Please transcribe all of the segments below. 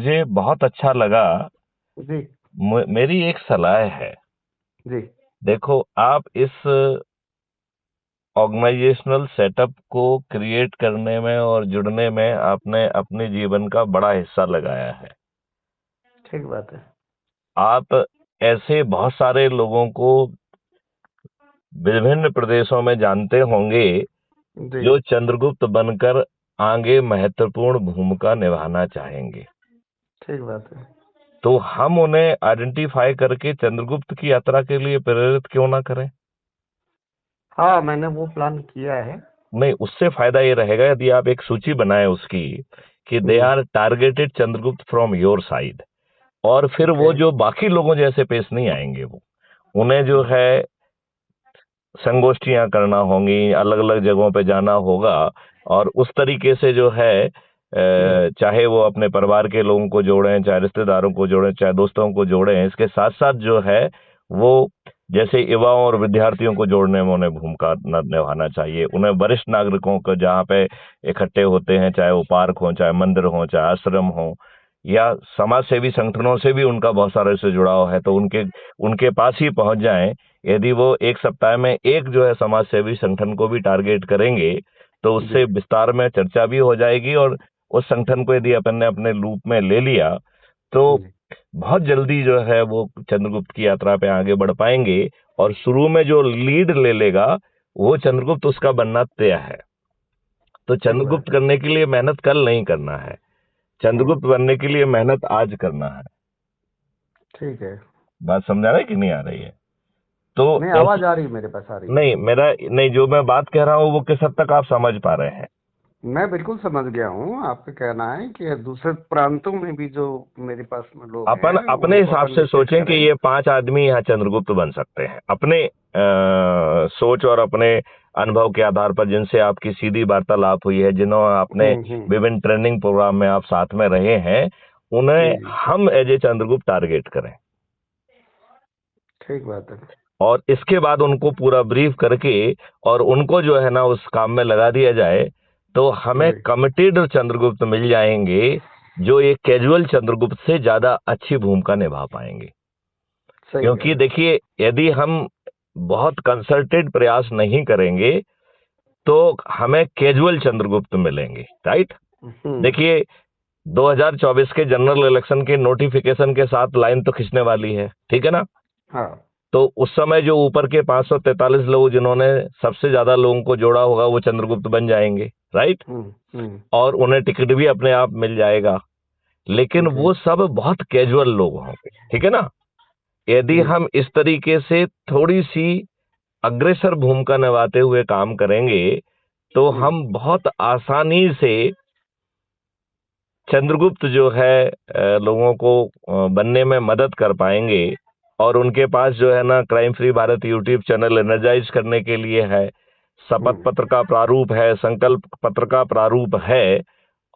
मुझे बहुत अच्छा लगा। जी। मेरी एक सलाह है। जी। देखो, आप इस ऑर्गेनाइजेशनल सेटअप को क्रिएट करने में और जुड़ने में आपने अपने जीवन का बड़ा हिस्सा लगाया है। ठीक बात है। आप ऐसे बहुत सारे लोगों को विभिन्न प्रदेशों में जानते होंगे जी। जो चंद्रगुप्त बनकर आगे महत्वपूर्ण भूमिका निभाना चाहेंगे। ठीक बात है। तो हम उन्हें आइडेंटिफाई करके चंद्रगुप्त की यात्रा के लिए प्रेरित क्यों ना करें? हाँ, मैंने वो प्लान किया है। नहीं, उससे फायदा ये रहेगा यदि आप एक सूची बनाएं उसकी, कि दे जी। Are targeted Chandragupta from your side. और फिर ओके। वो जो बाकी लोगों जैसे पेश नहीं आएंगे, वो उन्हें जो जी। है संगोष्ठियां करना होंगी, अलग अलग जगहों पे जाना होगा। और उस तरीके से जो है चाहे वो अपने परिवार के लोगों को जोड़ें, चाहे रिश्तेदारों को जोड़ें, चाहे दोस्तों को जोड़ें, इसके साथ साथ जो है वो जैसे युवाओं और विद्यार्थियों को जोड़ने में उन्हें भूमिका निभाना चाहिए। उन्हें वरिष्ठ नागरिकों को जहाँ पे इकट्ठे होते हैं, चाहे वो पार्क हो, चाहे मंदिर हो, चाहे आश्रम हो, या समाज सेवी संगठनों से भी उनका बहुत सारे से जुड़ाव है, तो उनके उनके पास ही पहुंच जाएं। यदि वो एक सप्ताह में एक जो है समाज सेवी संगठन को भी टारगेट करेंगे, तो उससे जी। विस्तार में चर्चा भी हो जाएगी। और उस संगठन को यदि अपन ने अपने लूप में ले लिया, तो जी। बहुत जल्दी जो है वो चंद्रगुप्त की यात्रा पे आगे बढ़ पाएंगे। और शुरू में जो लीड ले लेगा, वो चंद्रगुप्त उसका बनना तय है। तो ठीक चंद्रगुप्त बात है। करने के लिए मेहनत कल नहीं करना है, हम्म। चंद्रगुप्त बनने के लिए मेहनत आज करना है। ठीक है। बात समझा रहे कि नहीं आ रही है? तो नहीं, ऐसी आवाज आ रही है, मेरे पास आ रही है। नहीं, मेरा नहीं, जो मैं बात कह रहा हूं वो किस हद तक आप समझ पा रहे हैं? मैं बिल्कुल समझ गया हूँ। आपका कहना है कि दूसरे प्रांतों में भी जो मेरे पास में लोग अपन हैं अपने उनको हिसाब अपन से विकसित सोचें कि करें। ये 5 आदमी यहाँ चंद्रगुप्त बन सकते हैं, अपने सोच और अपने अनुभव के आधार पर, जिनसे आपकी सीधी वार्तालाप हुई है, जिन्होंने आपने हम्म। विभिन्न ट्रेनिंग प्रोग्राम में आप साथ में रहे हैं, उन्हें जी। जी। हम एज ए चंद्रगुप्त टारगेट करें। ठीक बात है। और इसके बाद उनको पूरा ब्रीफ करके और उनको जो है ना उस काम में लगा दिया जाए, तो हमें जी। कमिटेड चंद्रगुप्त मिल जाएंगे, जो एक कैजुअल चंद्रगुप्त से ज्यादा अच्छी भूमिका निभा पाएंगे। सही कह क्योंकि रहे हैं। देखिए, यदि हम बहुत कंसल्टेड प्रयास नहीं करेंगे, तो हमें कैजुअल चंद्रगुप्त मिलेंगे, राइट? हम्म। देखिए, 2024 के जनरल इलेक्शन के नोटिफिकेशन के साथ लाइन तो खींचने वाली है, ठीक है ना? हाँ। तो उस समय जो ऊपर के 543 लोग जिन्होंने सबसे ज्यादा लोगों को जोड़ा होगा, वो चंद्रगुप्त बन जाएंगे, राइट? हम्म। और उन्हें टिकट भी अपने आप मिल जाएगा। लेकिन जी। वो सब बहुत कैजुअल लोग होंगे, ठीक है ना? यदि जी। हम इस तरीके से थोड़ी सी अग्रेसर भूमिका निभाते हुए काम करेंगे, तो हम्म। हम बहुत आसानी से चंद्रगुप्त जो है लोगों को बनने में मदद कर पाएंगे। और उनके पास जो है ना crime free Bharat YouTube channel energize करने के लिए है, शपथ हम्म। पत्र का प्रारूप है, संकल्प पत्र का प्रारूप है।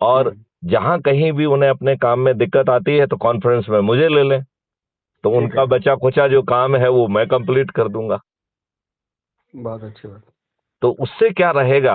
और हम्म। जहां कहीं भी उन्हें अपने काम में दिक्कत आती है, तो कॉन्फ्रेंस में मुझे ले लें, तो ठीक उनका है। बचा खुचा जो काम है वो मैं कंप्लीट कर दूंगा। बहुत अच्छी बात। तो उससे क्या रहेगा?